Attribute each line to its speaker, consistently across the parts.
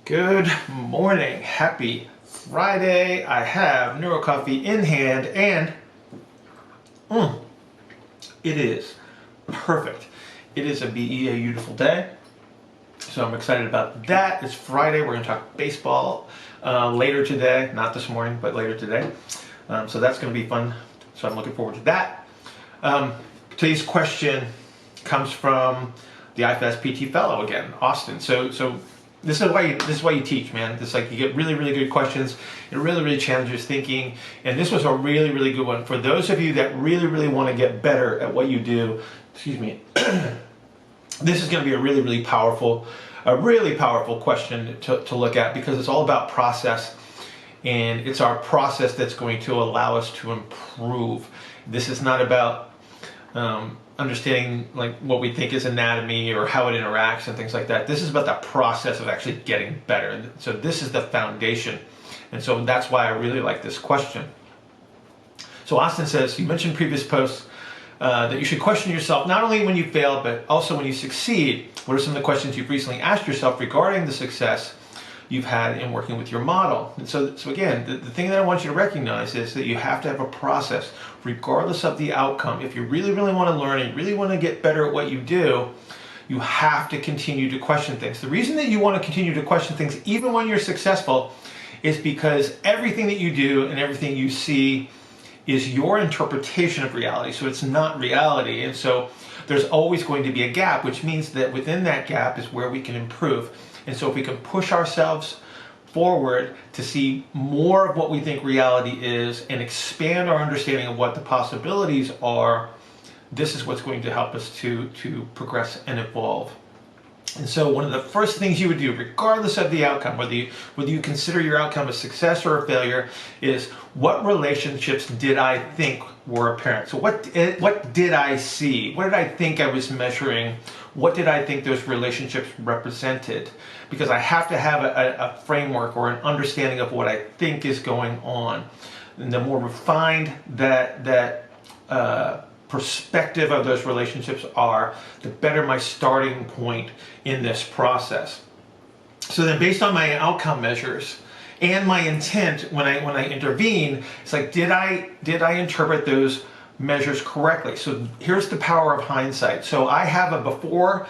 Speaker 1: Good morning. Happy Friday. I have Neuro Coffee in hand and it is perfect. It is a beautiful day. So I'm excited about that. It's Friday. We're going to talk baseball later today. Not this morning, but later today. So that's going to be fun. So I'm looking forward to that. Today's question comes from the IFAST PT Fellow again, Austin. So this is why you teach, man. It's like you get really good questions. It really challenges thinking. And this was a really good one for those of you that really want to get better at what you do. Excuse me. This is going to be a really powerful question to look at, because it's all about process, and it's our process that's going to allow us to improve. This is not about understanding like what we think is anatomy or how it interacts and things like that. This is about the process of actually getting better. And so this is the foundation. And so that's why I really like this question. So Austin says, you mentioned previous posts that you should question yourself not only when you fail, but also when you succeed. What are some of the questions you've recently asked yourself regarding the success you've had in working with your model? And so again, the thing that I want you to recognize is that you have to have a process regardless of the outcome. If you really want to learn and really want to get better at what you do, you have to continue to question things. The reason that you want to continue to question things even when you're successful is because everything that you do and everything you see is your interpretation of reality. So it's not reality. And so there's always going to be a gap, which means that within that gap is where we can improve. And so if we can push ourselves forward to see more of what we think reality is and expand our understanding of what the possibilities are, this is what's going to help us to progress and evolve. And so one of the first things you would do, regardless of the outcome, whether you consider your outcome a success or a failure, is what relationships did I think were apparent? So what did I see? What did I think I was measuring? What did I think those relationships represented? Because I have to have a framework or an understanding of what I think is going on. And the more refined that perspective of those relationships are, the better my starting point in this process. So then based on my outcome measures and my intent when I intervene, it's like, did I interpret those measures correctly? So here's the power of hindsight. So I have a before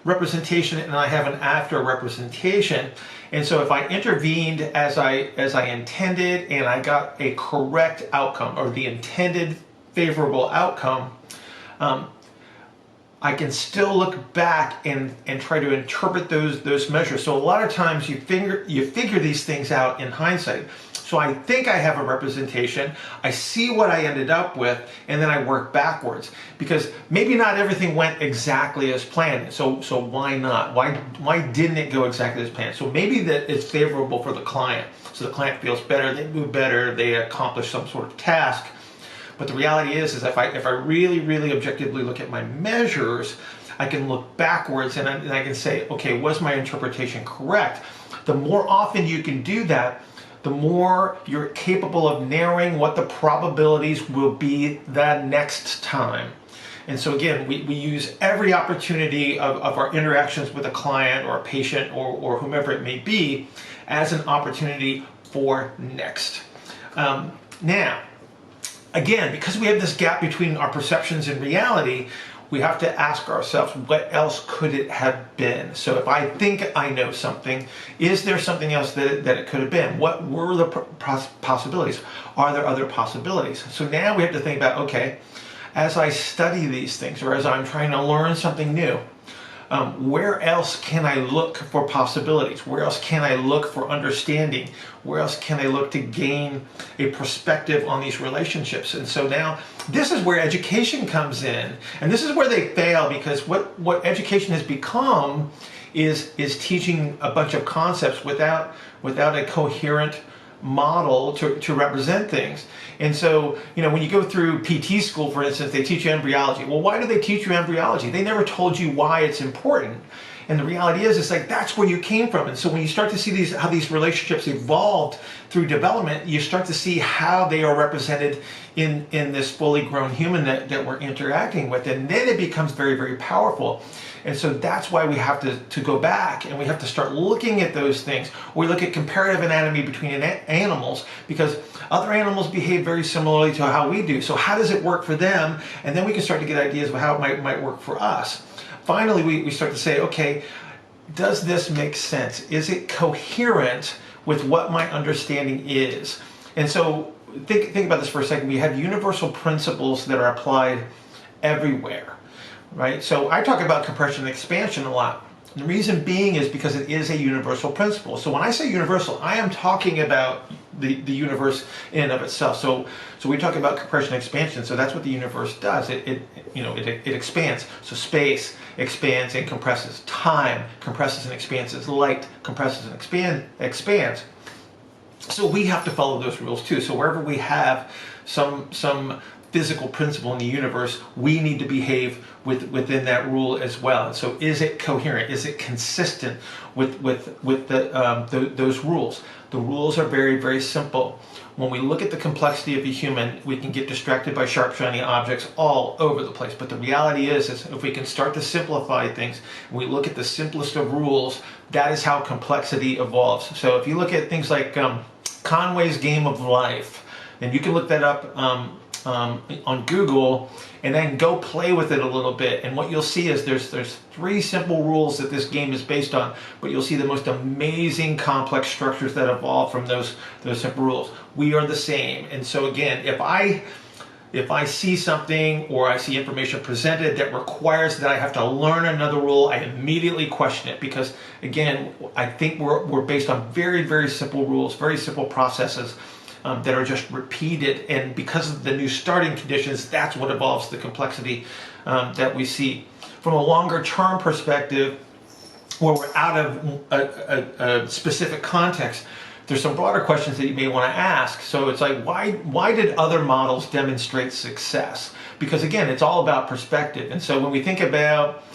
Speaker 1: representation and I have an after representation. And so if I intervened as I intended and I got a correct outcome, or the intended favorable outcome, I can still look back and try to interpret those measures. So a lot of times you figure these things out in hindsight. So I think I have a representation, I see what I ended up with, and then I work backwards. Because maybe not everything went exactly as planned. So why not? Why didn't it go exactly as planned? So maybe that it's favorable for the client. So the client feels better, they move better, they accomplish some sort of task. But the reality is if I really objectively look at my measures, I can look backwards and I can say, okay, was my interpretation correct? The more often you can do that, the more you're capable of narrowing what the probabilities will be the next time. And so again, we use every opportunity of our interactions with a client or a patient or whomever it may be as an opportunity for next. Now, again, because we have this gap between our perceptions and reality, we have to ask ourselves, what else could it have been? So if I think I know something, is there something else that it could have been? What were the possibilities? Are there other possibilities? So now we have to think about, okay, as I study these things, or as I'm trying to learn something new, where else can I look for possibilities? Where else can I look for understanding? Where else can I look to gain a perspective on these relationships? And so now this is where education comes in, and this is where they fail, because what education has become is teaching a bunch of concepts without a coherent model to represent things. And so, when you go through PT school, for instance, they teach you embryology. Well, why do they teach you embryology? They never told you why it's important. And the reality is, it's like that's where you came from. And so when you start to see how these relationships evolved through development, you start to see how they are represented in this fully grown human that we're interacting with. And then it becomes very, very powerful. And so that's why we have to go back and we have to start looking at those things. We look at comparative anatomy between animals, because other animals behave very similarly to how we do. So how does it work for them? And then we can start to get ideas of how it might work for us. Finally, we start to say, okay, does this make sense? Is it coherent with what my understanding is? And so think about this for a second. We have universal principles that are applied everywhere, right? So I talk about compression and expansion a lot. The reason being is because it is a universal principle. So when I say universal, I am talking about the universe in and of itself. So we talk about compression and expansion. So that's what the universe does. It expands. So space expands and compresses. Time compresses and expands. Light compresses and expands. So we have to follow those rules too. So wherever we have some physical principle in the universe, we need to behave within that rule as well. And so is it coherent? Is it consistent with those rules? The rules are very, very simple. When we look at the complexity of a human, we can get distracted by sharp, shiny objects all over the place. But the reality is if we can start to simplify things, we look at the simplest of rules, that is how complexity evolves. So if you look at things like Conway's Game of Life, and you can look that up on Google, and then go play with it a little bit. And what you'll see is there's 3 simple rules that this game is based on, but you'll see the most amazing complex structures that evolve from those simple rules. We are the same. And so again, if I see something or I see information presented that requires that I have to learn another rule, I immediately question it, because again, I think we're based on very, very simple rules, very simple processes that are just repeated, and because of the new starting conditions, that's what evolves the complexity that we see. From a longer term perspective, where we're out of a specific context, there's some broader questions that you may want to ask. So it's like, why did other models demonstrate success? Because again, it's all about perspective. And so when we think about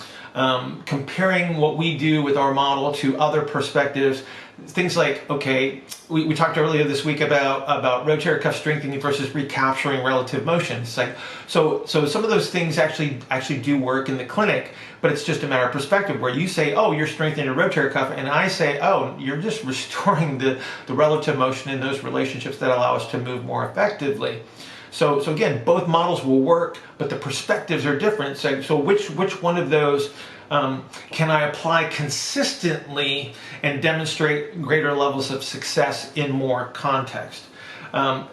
Speaker 1: comparing what we do with our model to other perspectives, things like, okay, we talked earlier this week about rotator cuff strengthening versus recapturing relative motion. It's like, so some of those things actually do work in the clinic, but it's just a matter of perspective, where you say, oh, you're strengthening a rotator cuff, and I say, oh, you're just restoring the relative motion in those relationships that allow us to move more effectively. So again, both models will work, but the perspectives are different. So which one of those can I apply consistently and demonstrate greater levels of success in more context?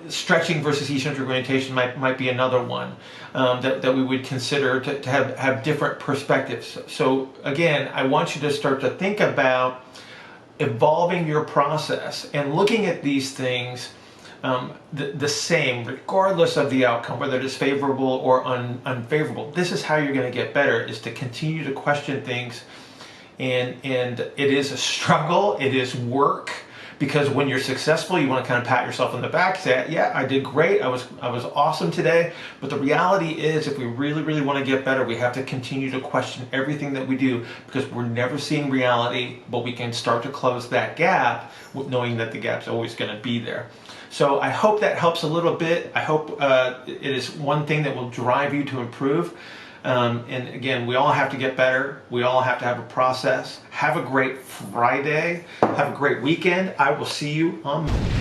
Speaker 1: Stretching versus eccentric orientation might be another one that we would consider to have different perspectives. So again, I want you to start to think about evolving your process and looking at these things the same, regardless of the outcome, whether it is favorable or unfavorable. This is how you're going to get better, is to continue to question things. And it is a struggle, it is work, because when you're successful, you want to kind of pat yourself on the back, say, yeah, I did great, I was awesome today. But the reality is, if we really, really want to get better, we have to continue to question everything that we do, because we're never seeing reality, but we can start to close that gap with knowing that the gap's always going to be there. So I hope that helps a little bit. I hope it is one thing that will drive you to improve. And again, we all have to get better. We all have to have a process. Have a great Friday. Have a great weekend. I will see you on Monday.